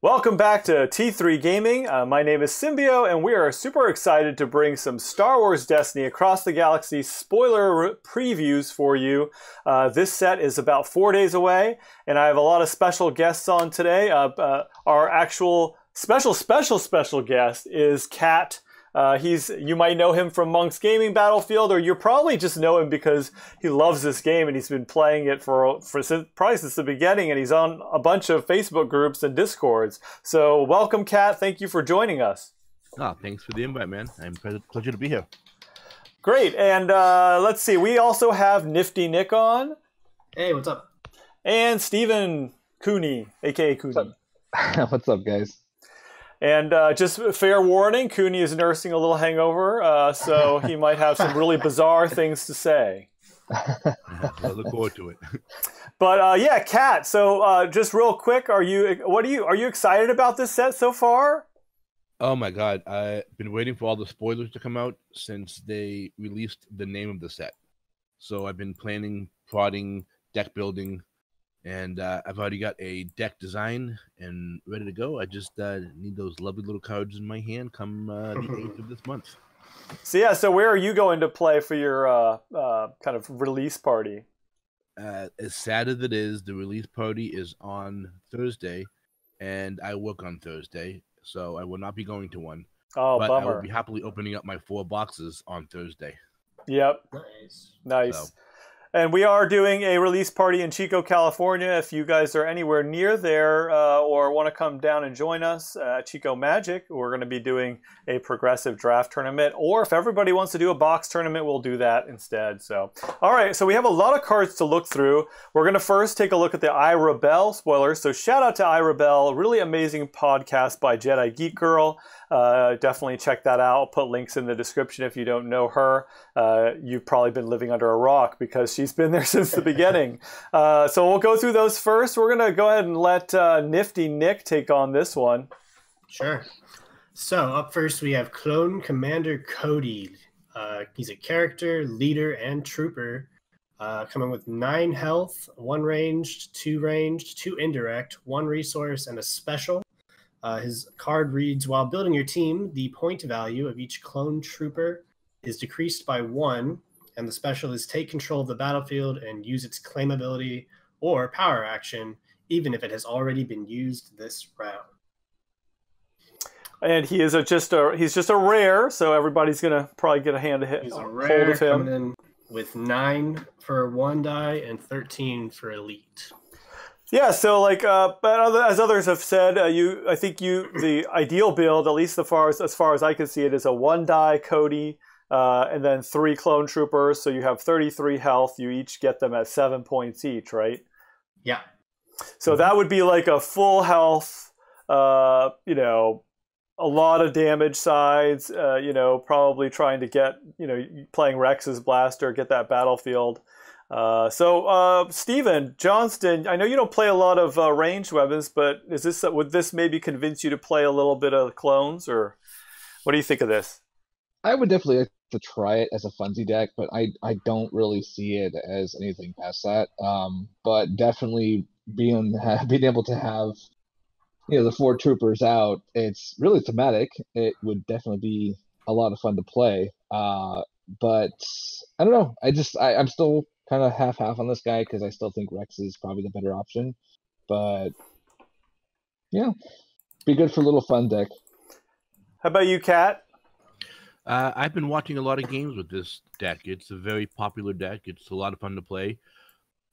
Welcome back to T3 Gaming. My name is Symbio, and we are super excited to bring some Star Wars Destiny Across the Galaxy spoiler previews for you. This set is about 4 days away, and I have a lot of special guests on today. Our actual special guest is Kat. You might know him from Monk's Gaming Battlefield, or you probably just know him because he loves this game and he's been playing it probably since the beginning, and he's on a bunch of Facebook groups and Discords. So welcome, Kat. Thank you for joining us. Oh, thanks for the invite, man. I'm pleasure to be here. Great. And let's see. We also have Niftynick on. Hey, what's up? And Stephen Kuni, a.k.a. Kuni. What's up, guys? And just fair warning, Kuni is nursing a little hangover, so he might have some really bizarre things to say. I look forward to it. But yeah, Kat. So just real quick, are you excited about this set so far? Oh my God, I've been waiting for all the spoilers to come out since they released the name of the set. So I've been planning, plotting, deck building. And I've already got a deck design and ready to go. I just need those lovely little cards in my hand come the 8th of this month. So yeah, so where are you going to play for your kind of release party? As sad as it is, the release party is on Thursday, and I work on Thursday, so I will not be going to one. Oh, but bummer. I will be happily opening up my 4 boxes on Thursday. Yep. Nice. So. And we are doing a release party in Chico, California. If you guys are anywhere near there or want to come down and join us at Chico Magic, we're going to be doing a progressive draft tournament. Or if everybody wants to do a box tournament, we'll do that instead. So, all right, so we have a lot of cards to look through. We're going to first take a look at the I Rebel spoilers. So shout out to I Rebel, really amazing podcast by Jedi Geek Girl. Definitely check that out. I'll put links in the description if you don't know her. You've probably been living under a rock because she's been there since the beginning. So we'll go through those first. We're going to go ahead and let Niftynick take on this one. Sure. So up first we have Clone Commander Cody. He's a character, leader, and trooper. Coming with 9 health, 1 ranged, 2 indirect, 1 resource, and a special. His card reads, while building your team, the point value of each clone trooper is decreased by 1, and the special is take control of the battlefield and use its claim ability or power action, even if it has already been used this round. And he is just a rare, so everybody's gonna probably get a hand of He's a hold rare, of him. coming in with 9 for 1 die and 13 for elite. Yeah, so like as others have said, I think the ideal build, at least as far as I can see it, is a 1-die Cody, and then 3 clone troopers. So you have 33 health. You each get them at 7 points each, right? Yeah. So that would be like a full health, a lot of damage sides. Probably trying to get playing Rex's blaster, get that battlefield. So Stephen Johnston, I know you don't play a lot of ranged weapons, but would this maybe convince you to play a little bit of clones, or what do you think of this? I would definitely like to try it as a funsy deck, but I don't really see it as anything past that. But definitely being able to have the 4 troopers out, it's really thematic. It would definitely be a lot of fun to play. But I don't know. I'm still kind of half-half on this guy because I still think Rex is probably the better option. But yeah, be good for a little fun deck. How about you, Kat? I've been watching a lot of games with this deck. It's a very popular deck. It's a lot of fun to play.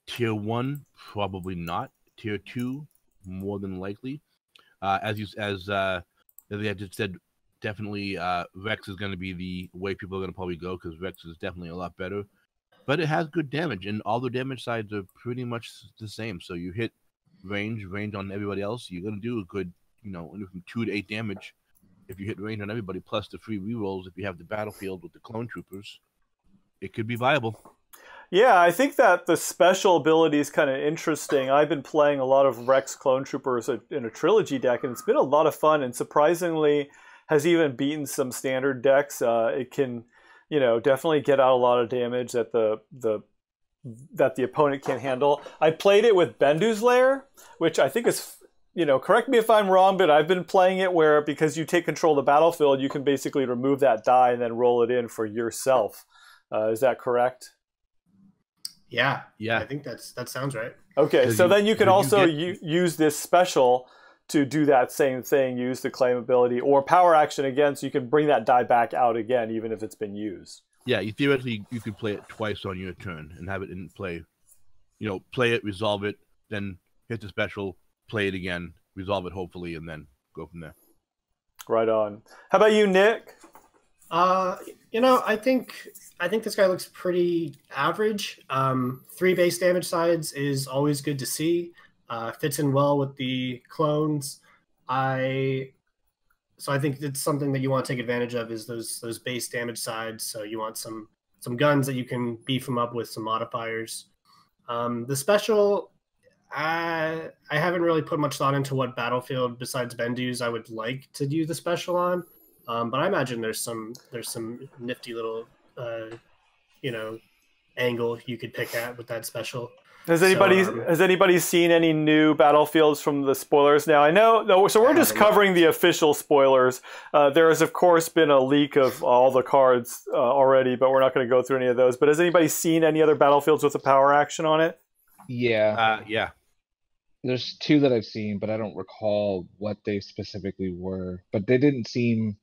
Tier 1, probably not. Tier 2, more than likely. As I just said, definitely Rex is going to be the way people are going to probably go because Rex is definitely a lot better. But it has good damage, and all the damage sides are pretty much the same. So you hit range on everybody else, you're going to do a good, from 2 to 8 damage if you hit range on everybody, plus the free rerolls if you have the battlefield with the clone troopers. It could be viable. Yeah, I think that the special ability is kind of interesting. I've been playing a lot of Rex clone troopers in a trilogy deck, and it's been a lot of fun, and surprisingly has even beaten some standard decks. It can definitely get out a lot of damage that the opponent can't handle. I played it with Bendu's Lair, which I think is correct me if I'm wrong, but I've been playing it where because you take control of the battlefield, you can basically remove that die and then roll it in for yourself. Is that correct? Yeah. Yeah. I think that sounds right. Okay, so then you can also use this special to do that same thing, use the claim ability, or power action again, so you can bring that die back out again, even if it's been used. Yeah, theoretically, you could play it twice on your turn and have it in play. Play it, resolve it, then hit the special, play it again, resolve it hopefully, and then go from there. Right on. How about you, Nick? I think this guy looks pretty average. 3 base damage sides is always good to see. Fits in well with the clones. So I think it's something that you want to take advantage of is those base damage sides. So you want some guns that you can beef them up with some modifiers. The special, I haven't really put much thought into what battlefield besides Bendu's I would like to do the special on. But I imagine there's some nifty little angle you could pick at with that special. Has anybody seen any new battlefields from the spoilers now? I know, so we're just covering the official spoilers. There has, of course, been a leak of all the cards already, but we're not going to go through any of those. But has anybody seen any other battlefields with a power action on it? Yeah. Yeah. There's 2 that I've seen, but I don't recall what they specifically were. But they didn't seem...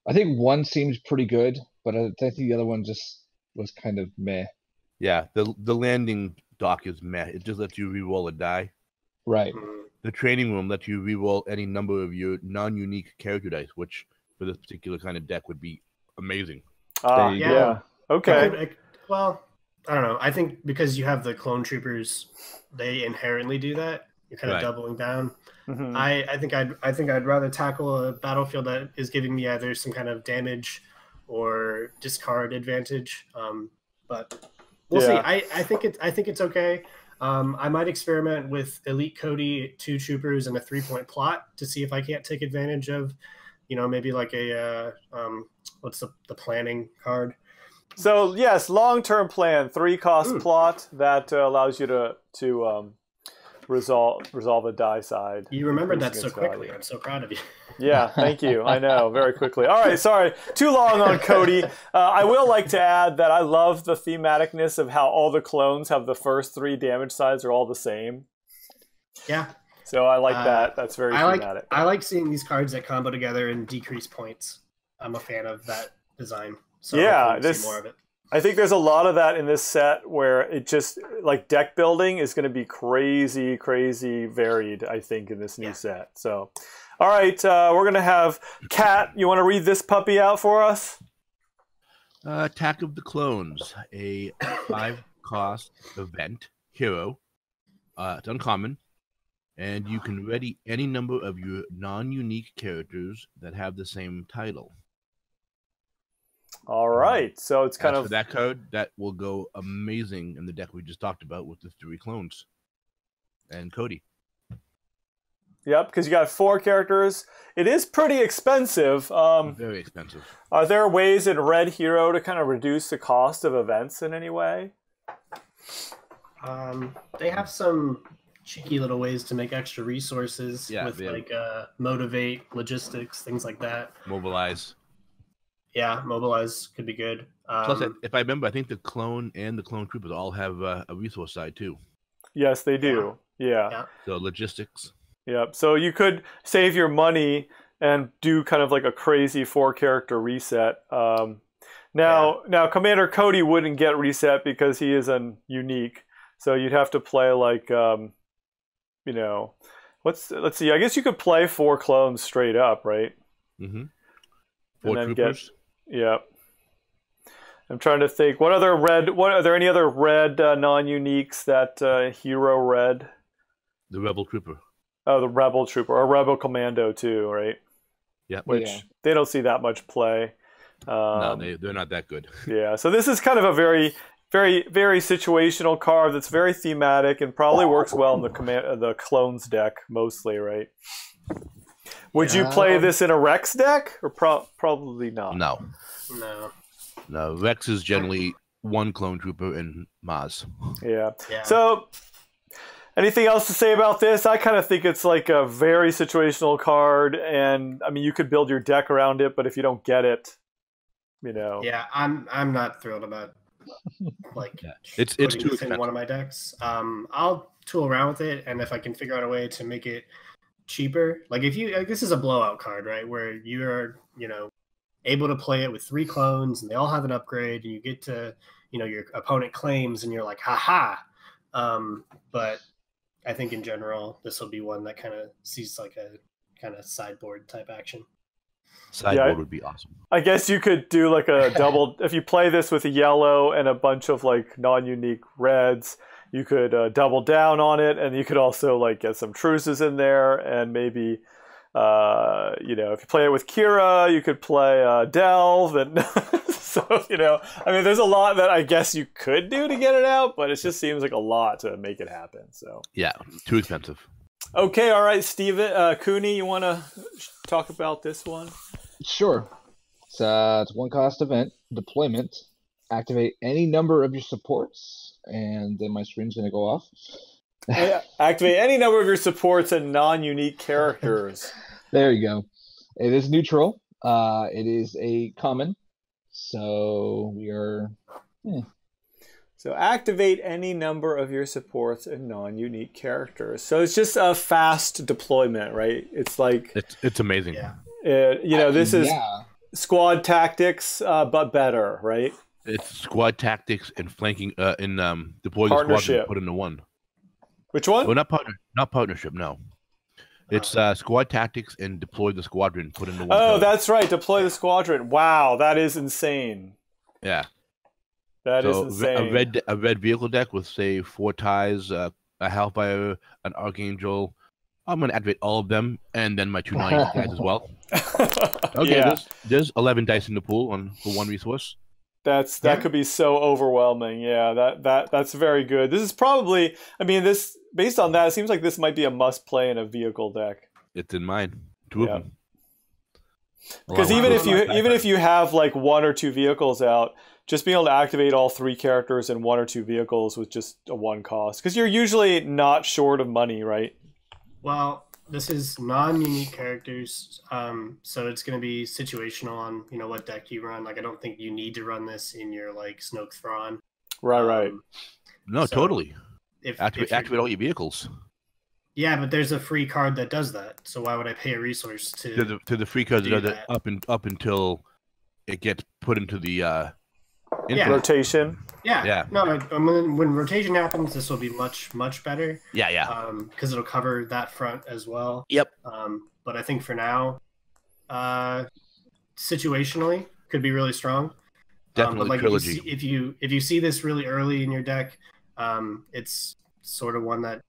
I think one seems pretty good, but I think the other one just was kind of meh. Yeah, the landing dock is meh. It just lets you re-roll a die. Right. The training room lets you re-roll any number of your non-unique character dice, which for this particular kind of deck would be amazing. Yeah. Okay. Well, I don't know. I think because you have the clone troopers, they inherently do that. You're kind of doubling down. Mm-hmm. I think I'd rather tackle a battlefield that is giving me either some kind of damage or discard advantage. But we'll see. I think it's okay. I might experiment with Elite Cody, 2 troopers, and a 3-point plot to see if I can't take advantage of, maybe like a what's the planning card. So yes, long-term plan, 3-cost plot that allows you to resolve a die side. You remembered that so quickly. I'm so proud of you. Yeah, thank you. I know, very quickly. All right, sorry, too long on Cody. I will like to add that I love the thematicness of how all the clones have the first 3 damage sides are all the same. Yeah. So I like that. That's very thematic. I like seeing these cards that combo together and decrease points. I'm a fan of that design. So yeah, see more of it. I think there's a lot of that in this set where it just, like, deck building is going to be crazy, crazy varied, I think, in this new set. So, all right, we're going to have Kat. You want to read this puppy out for us? Attack of the Clones, a 5-cost event hero. It's uncommon, and you can ready any number of your non-unique characters that have the same title. All right, so it's kind of... for that card, that will go amazing in the deck we just talked about with the 3 clones and Cody. Yep, because you got 4 characters. It is pretty expensive. Very expensive. Are there ways in Red Hero to kind of reduce the cost of events in any way? They have some cheeky little ways to make extra resources with like motivate, logistics, things like that. Mobilize. Yeah, mobilize could be good. Plus, if I remember, I think the clone and the clone troopers all have a resource side too. Yes, they do. Yeah. So logistics. Yep. So you could save your money and do kind of like a crazy 4-character reset. Now Commander Cody wouldn't get reset because he is unique. So you'd have to play like, let's see. I guess you could play 4 clones straight up, right? Mm-hmm. 4 troopers. Yep. I'm trying to think. Are there any other red non-uniques that hero red? The Rebel Trooper. Oh, the Rebel Trooper, or Rebel Commando too, right? Yeah. Which they don't see that much play. No, they're not that good. Yeah. So this is kind of a very, very, very situational card that's very thematic and probably works well in the clones deck mostly, right? Would you play this in a Rex deck, or probably not? No. Rex is generally 1 clone trooper and Maz. Yeah. So Anything else to say about this? I kind of think it's like a very situational card, and I mean, you could build your deck around it, but if you don't get it, you know. Yeah, I'm not thrilled about like it's putting too this in expensive. one of my decks. I'll tool around with it, and if I can figure out a way to make it cheaper, like if you this is a blowout card, right, where you're able to play it with 3 clones, and they all have an upgrade, and you get to your opponent claims, and you're like, haha. But I think in general, this will be one that kind of sees like a kind of sideboard type action. Sideboard would be awesome. I guess you could do like a double. If you play this with a yellow and a bunch of like non-unique reds, you could double down on it, and you could also like get some truces in there, and maybe if you play it with Kira, you could play Delve, and so I mean, there's a lot that I guess you could do to get it out, but it just seems like a lot to make it happen. So yeah, too expensive. Okay, all right, Steven, Kuni, you want to talk about this one? Sure. It's a 1-cost event, deployment. Activate any number of your supports, and then my screen's going to go off. Activate any number of your supports and non-unique characters. There you go. It is neutral. It is a common. So we are... So activate any number of your supports and non-unique characters. So it's just a fast deployment, right? It's like... It's amazing. Yeah. This is squad tactics, but better, right? It's squad tactics and flanking, deploy the squadron, put into one. Which one? Well, not partnership, no. It's squad tactics and deploy the squadron, put into one. Oh, that's right. Deploy the squadron. Wow, that is insane. Yeah. That is insane. A red vehicle deck with, say, 4 ties, a Hellfire, an Archangel. I'm going to activate all of them, and then my 2 non-unique guys as well. Okay, yeah. There's 11 dice in the pool for 1 resource. That could be so overwhelming. Yeah, that's very good. This is probably, I mean, this based on that, it seems like this might be a must play in a vehicle deck. It's in mine. 2 of them. Because even if you have like 1 or 2 vehicles out, just being able to activate all 3 characters and 1 or 2 vehicles with just a 1 cost, because you're usually not short of money, right? Well, this is non-unique characters, so it's going to be situational on what deck you run. Like, I don't think you need to run this in your like Snoke Thrawn. Right. No, so totally. Activate all your vehicles. Yeah, but there's a free card that does that. So why would I pay a resource to the free cards that does it up until it gets put into the rotation? Yeah. No, when rotation happens, this will be much, much better. Yeah. Because it'll cover that front as well. Yep. But I think for now, situationally, could be really strong. Definitely but like trilogy. If you see this really early in your deck, it's sort of one that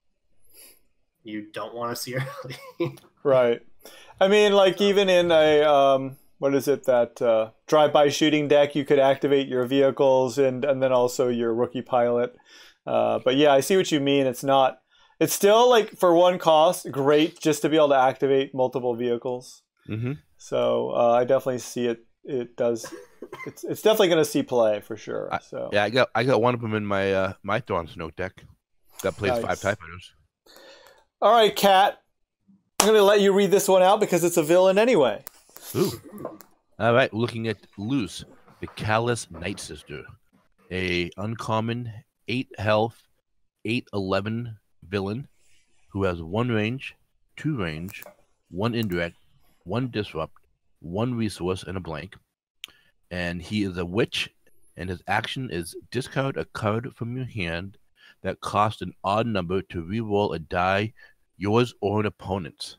you don't want to see early. Right. I mean, like even in a what is it, that drive-by shooting deck, you could activate your vehicles and then also your rookie pilot. But yeah, I see what you mean. It's still like for 1 cost, great just to be able to activate multiple vehicles. Mm-hmm. So I definitely see it. It does. It's definitely going to see play for sure. So I got one of them in my my Thrawn Snoke deck that plays nice. 5 TIE fighters. All right, Kat. I'm going to let you read this one out because it's a villain anyway. Ooh. All right, looking at Luce, the Callous Night Sister, a uncommon 8 health, 8/11 villain who has 1 range, 2 range, 1 indirect, 1 disrupt, 1 resource, and a blank. And he is a witch, and his action is discard a card from your hand that costs an odd number to reroll a die, yours or an opponent's.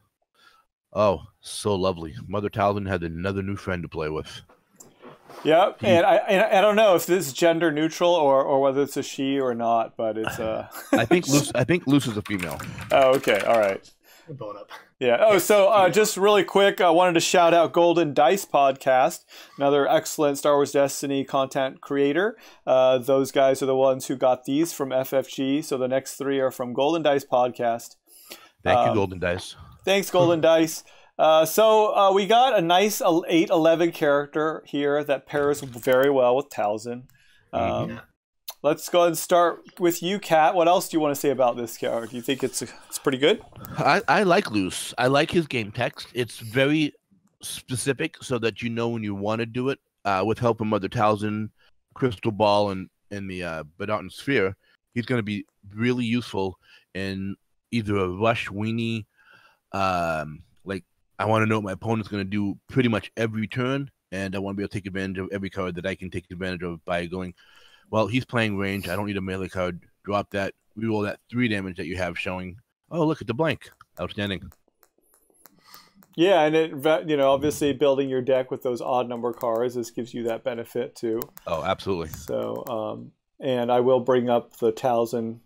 Oh, so lovely. Mother Talzin had another new friend to play with. Yep, and I don't know if this is gender neutral or whether it's a she or not, but it's I think Luce is a female. Oh, okay, all right. We're blowing up. Yeah. Oh, so just really quick, I wanted to shout out Golden Dice Podcast, another excellent Star Wars Destiny content creator. Those guys are the ones who got these from FFG, so the next 3 are from Golden Dice Podcast. Thank you, Golden Dice. Thanks, Golden Dice. So we got a nice 8/11 character here that pairs very well with Talzin. let's go ahead and start with you, Kat. What else do you want to say about this card? Do you think it's pretty good? I like Loose. I like his game text. It's very specific so that you know when you want to do it. With help from Mother Talzin, Crystal Ball, and the Bedouin Sphere, he's going to be really useful in either a rush weenie, like I want to know what my opponent's going to do pretty much every turn, and I want to be able to take advantage of every card that I can take advantage of by going, well, he's playing range. I don't need a melee card. Drop that, reroll that 3 damage that you have showing. Oh, look at the blank. Outstanding. Yeah, and it, obviously building your deck with those odd number cards, this gives you that benefit too. Oh, absolutely. So, and I will bring up the Talzin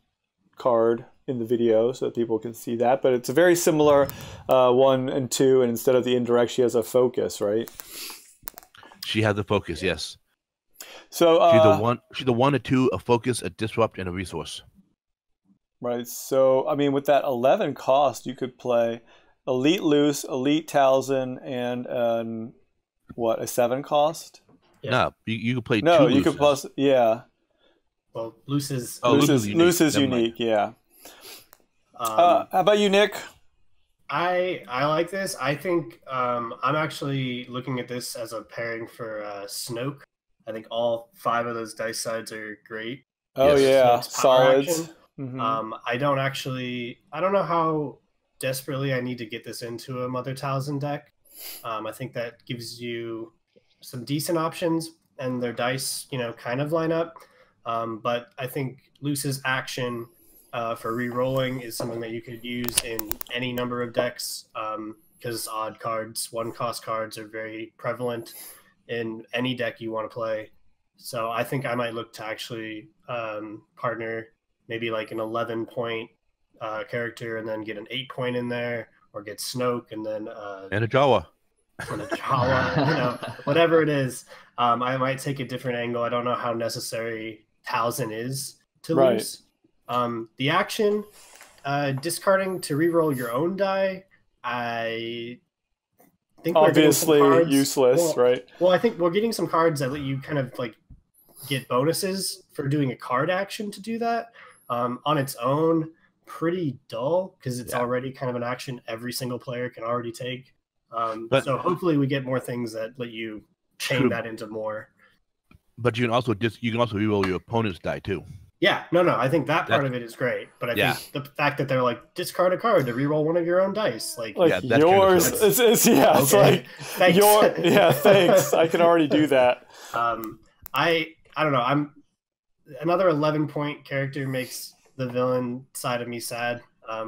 card in the video so that people can see that. But it's a very similar 1 and 2, and instead of the indirect, she has a focus, right? She has a focus, yes. So she's the 1 or 2, a focus, a disrupt, and a resource. Right. So I mean, with that 11 cost, you could play Elite Loose, Elite Talzin, and a 7 cost? Yeah. No, you could play 2 No, you Looses. could plus, yeah. Well, Loose is Loose is unique, yeah. How about you, Nick? I like this. I think I'm actually looking at this as a pairing for Snoke. I think all 5 of those dice sides are great. Oh yeah, Snoke's power solids. Mm-hmm. I don't know how desperately I need to get this into a Mother Talzin deck. I think that gives you some decent options, and their dice, kind of line up. But I think Loose's action for re-rolling is something that you could use in any number of decks, because odd cards, 1-cost cards, are very prevalent in any deck you want to play. So I think I might look to actually partner maybe like an 11-point character and then get an 8-point in there, or get Snoke and then and a Jawa. And a Jawa, whatever it is. I might take a different angle. I don't know how necessary Talzin is to Loose. The action, discarding to reroll your own die, I think obviously we're cards, useless, right? Well, I think we're getting some cards that let you kind of like get bonuses for doing a card action to do that. On its own, pretty dull because it's already kind of an action every single player can already take. So hopefully we get more things that let you chain that into more. But you can also reroll your opponent's die too. Yeah, no, I think that part of it is great. But I think the fact that they're like, discard a card to reroll one of your own dice, like yours, it's like thanks. Thanks. I can already do that. I don't know. Another 11-point character makes the villain side of me sad,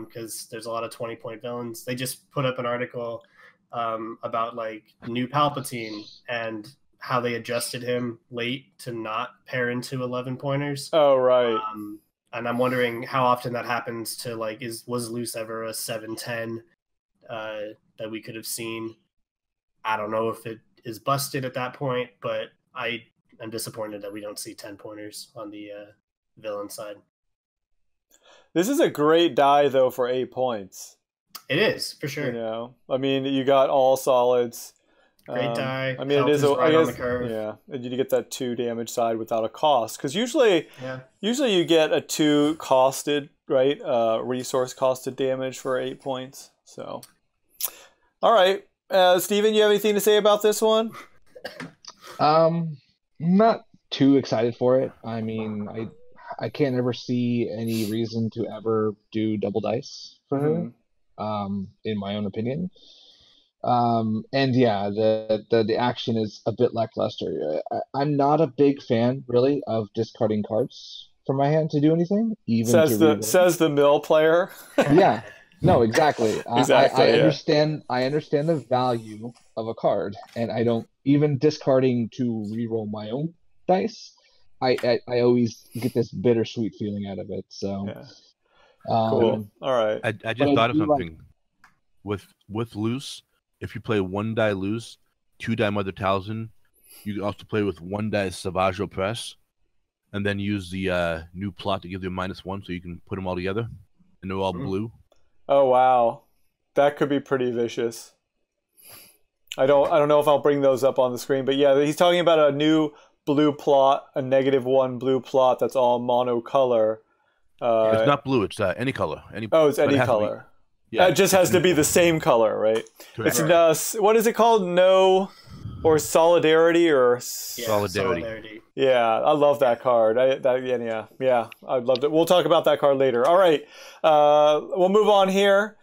because there's a lot of 20-point villains. They just put up an article about like new Palpatine and how they adjusted him late to not pair into 11-pointers. Oh, right. And I'm wondering how often that happens to like, was Loose ever a 7-10 that we could have seen? I don't know if it is busted at that point, but I am disappointed that we don't see 10-pointers on the villain side. This is a great die though for 8 points. It is, for sure. I mean, you got all solids. Great die. I mean, it is right on the curve. Yeah, and you get that 2 damage side without a cost, because usually you get a 2 costed, right? Resource costed damage for 8 points. So, all right, Steven, you have anything to say about this one? Not too excited for it. I mean, I can't ever see any reason to ever do double dice for her. In my own opinion. And yeah, the action is a bit lackluster. I'm not a big fan, really, of discarding cards from my hand to do anything. Even says the mill player. Yeah, no, exactly. Exactly. I understand the value of a card, and I don't even discarding to reroll my own dice. I always get this bittersweet feeling out of it. So. Yeah. Cool. All right. I just thought of something. With Loose, if you play 1 die Loose, 2 die Mother Talzin, you can also play with 1 die Savage Press, and then use the new plot to give you a -1, so you can put them all together, and they're all blue. Oh wow, that could be pretty vicious. I don't know if I'll bring those up on the screen, but yeah, he's talking about a new blue plot, a -1 blue plot that's all monocolor. It's not blue. It's any color. Oh, it's any color. It just has to be the same color, right? Correct. It's what is it called? No, or solidarity or solidarity. Yeah, I love that card. Yeah, I loved it. We'll talk about that card later. All right, we'll move on here.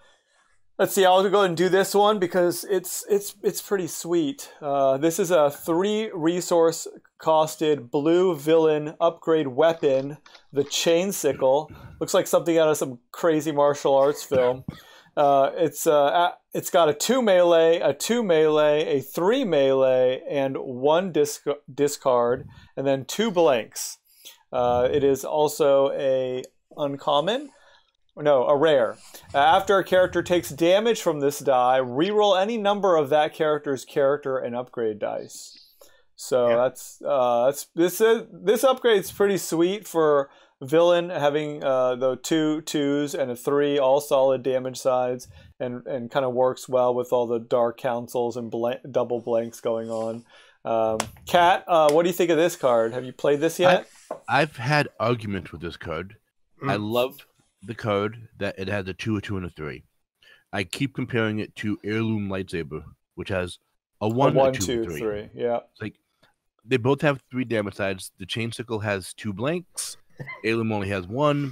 Let's see. I'll go ahead and do this one because it's pretty sweet. This is a 3 resource costed blue villain upgrade weapon, the Chainsickle. Looks like something out of some crazy martial arts film. It's got a 2 melee, a 2 melee, a 3 melee, and 1 discard, and then 2 blanks. It is also a uncommon. No, a rare. After a character takes damage from this die, reroll any number of that character's character and upgrade dice. So this upgrade's pretty sweet for villain, having the 2 2s and a 3, all solid damage sides, and kind of works well with all the dark councils and double blanks going on. Kat, what do you think of this card? Have you played this yet? I've had arguments with this card. I love the card that it has a 2, a 2, and a 3. I keep comparing it to Heirloom Lightsaber, which has a 1, a 2, 3. Yeah. It's like they both have 3 damage sides. The Chainsickle has 2 blanks. Heirloom only has 1.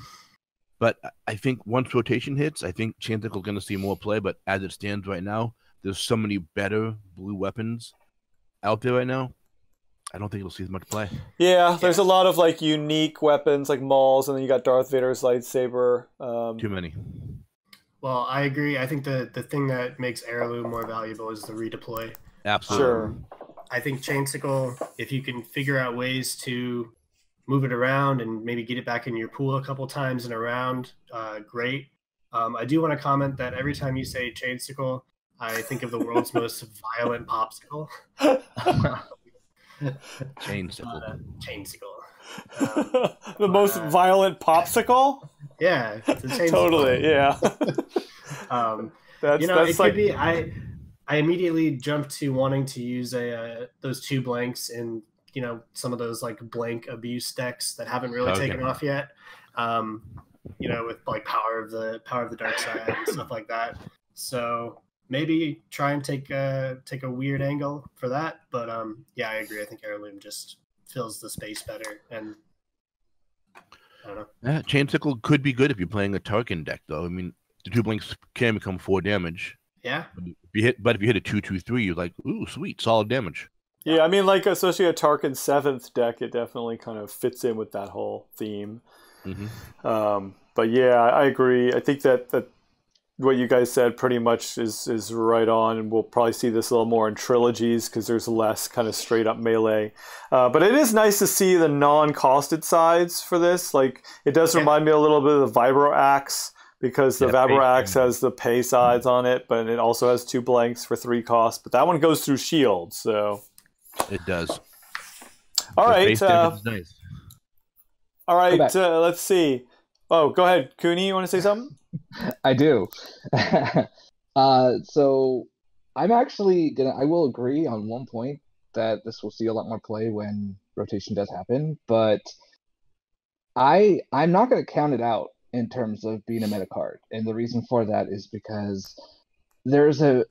But I think once rotation hits, I think Chainsickle's going to see more play. But as it stands right now, there's so many better blue weapons out there right now. I don't think it'll see as much play. Yeah, there's a lot of like unique weapons like Mauls, and then you got Darth Vader's lightsaber. Too many. Well, I agree. I think the thing that makes Heirloom more valuable is the redeploy. Absolutely. Sure. I think Chainsickle, if you can figure out ways to move it around and maybe get it back in your pool a couple times in a round, great. I do want to comment that every time you say Chainsickle, I think of the world's most violent popsicle. Chainsickle. Chainsickle. The most violent popsicle? Yeah. It's a Chainsickle. Totally, yeah. It could be. I immediately jumped to wanting to use those 2 blanks in some of those like blank abuse decks that haven't really taken off yet. With like power of the dark side and stuff like that. So maybe try and take a weird angle for that. But yeah, I agree. I think Heirloom just fills the space better, and I don't know. Yeah, Chainsickle could be good if you're playing a Tarkin deck, though. I mean, the 2 blanks can become 4 damage. Yeah. But if you hit a 2 2 3, you're like, ooh, sweet, solid damage. Yeah, I mean, like especially a Tarkin 7th deck, it definitely kind of fits in with that whole theme. Mm-hmm. But yeah, I agree. I think that what you guys said pretty much is right on, and we'll probably see this a little more in trilogies because there's less kind of straight up melee. But it is nice to see the non-costed sides for this. Like it does remind me a little bit of the Vibro Axe, because the Vibro Axe has the pay sides on it, but it also has 2 blanks for 3 costs. But that one goes through shield, so it does. All right. Nice. All right. Let's see. Oh, go ahead, Kuni. You want to say something? I do. So I'm actually I will agree on one point that this will see a lot more play when rotation does happen, but I'm not going to count it out in terms of being a meta card. And the reason for that is because there's a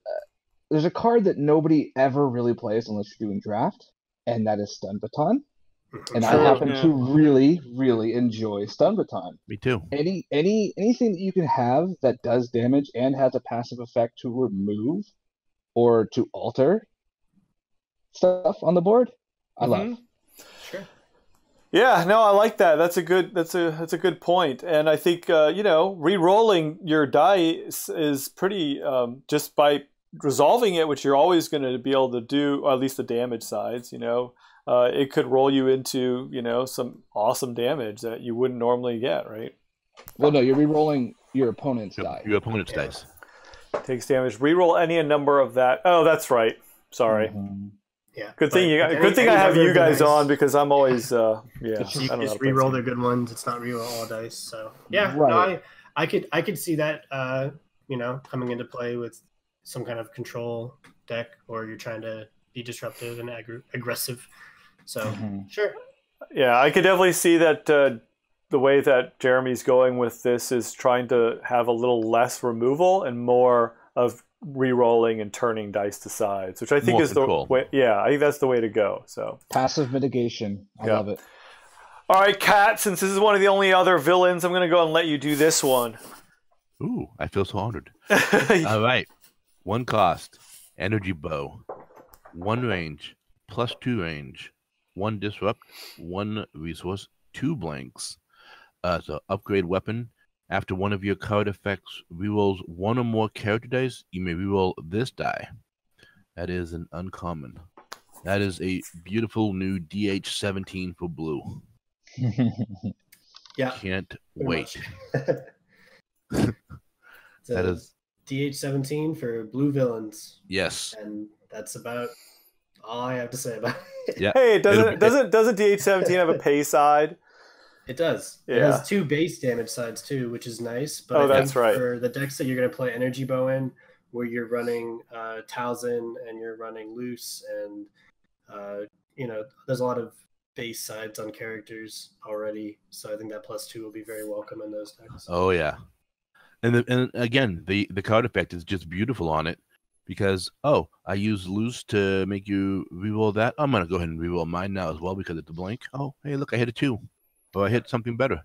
card that nobody ever really plays unless you're doing draft, and that is Stun Baton. And I happen to really, really enjoy Stun Baton. Me too. Anything that you can have that does damage and has a passive effect to remove or to alter stuff on the board, I love. Sure. Yeah, no, I like that. That's a good point. And I think re-rolling your dice is pretty just by resolving it, which you're always going to be able to do, or at least the damage sides. It could roll you into some awesome damage that you wouldn't normally get, right? Well, no, you're re-rolling your opponent's die. Your opponent's dice takes damage. Re-roll any number of that. Oh, that's right. Sorry. Mm-hmm. Yeah. Good thing I have you guys on, because I'm always You can just re-roll their good ones. It's not re-roll all dice. So yeah, right. No, I could see that coming into play with some kind of control deck, or you're trying to be disruptive and aggressive. So sure. Yeah, I could definitely see that the way that Jeremy's going with this is trying to have a little less removal and more of re-rolling and turning dice to sides, which I think is the way. Yeah, I think that's the way to go. So passive mitigation, I love it. All right, Kat, since this is one of the only other villains, I'm going to go and let you do this one. Ooh, I feel so honored. All right. 1 cost, energy bow. 1 range, +2 range. 1 disrupt, 1 resource, 2 blanks. So upgrade weapon. After one of your card effects rerolls 1 or more character dice, you may reroll this die. That is an uncommon. That is a beautiful new DH17 for blue. Yeah. Can't wait. That is DH17 for blue villains. Yes. And that's about all I have to say about it. Yeah. Hey, doesn't DH17 have a pay side? It does. Yeah. It has 2 base damage sides too, which is nice. But that's right. For the decks that you're going to play Energy Bow in, where you're running Talzin and you're running Loose, and there's a lot of base sides on characters already. So I think that +2 will be very welcome in those decks. Oh yeah, and again, the card effect is just beautiful on it because I use Loose to make you reroll that. I'm gonna go ahead and reroll mine now as well because it's a blank. Oh hey, look, I hit a 2. Or I hit something better.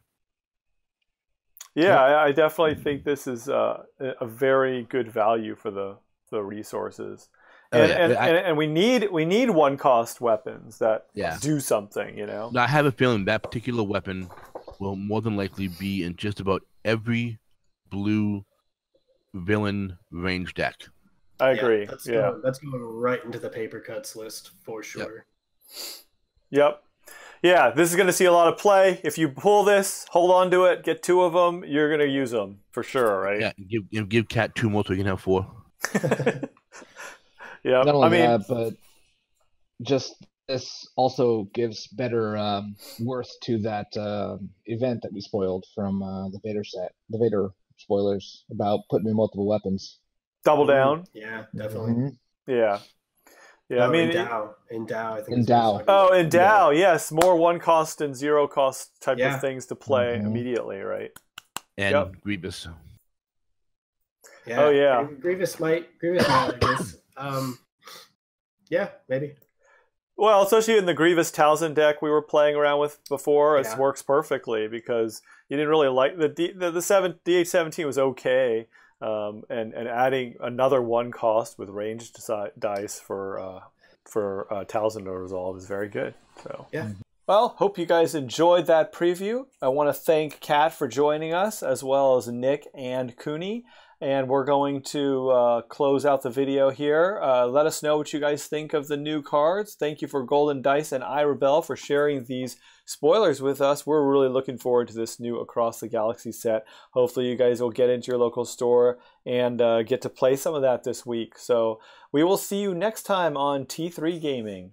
Yeah, I definitely think this is a very good value for the resources, and we need 1 cost weapons that do something. Now, I have a feeling that particular weapon will more than likely be in just about every blue villain range deck. I agree. That's going right into the paper cuts list for sure. Yep. Yeah, this is going to see a lot of play. If you pull this, hold on to it, get 2 of them, you're going to use them for sure, right? Yeah, give Cat 2 more so we can have 4. Yeah, not only that, but just this also gives better worth to that event that we spoiled from the Vader set, the Vader spoilers about putting in multiple weapons. Double down. Yeah, definitely. Yeah. Yeah, I mean, in Dow, I think. In Dow. Oh, in Dow, yes. More 1 cost and 0 cost type of things to play immediately, right? And Grievous. Yeah. Oh, yeah. Grievous might, I guess. Yeah, maybe. Well, especially in the Grievous Talzin deck we were playing around with before, it works perfectly because you didn't really like the DH17 was okay. And adding another 1 cost with ranged dice for Talzin to resolve is very good. So Well, hope you guys enjoyed that preview. I want to thank Kat for joining us, as well as Nick and Kuni. And we're going to close out the video here. Let us know what you guys think of the new cards. Thank you for Golden Dice and iRebel for sharing these spoilers with us. We're really looking forward to this new Across the Galaxy set. Hopefully you guys will get into your local store and get to play some of that this week. So we will see you next time on T3 Gaming.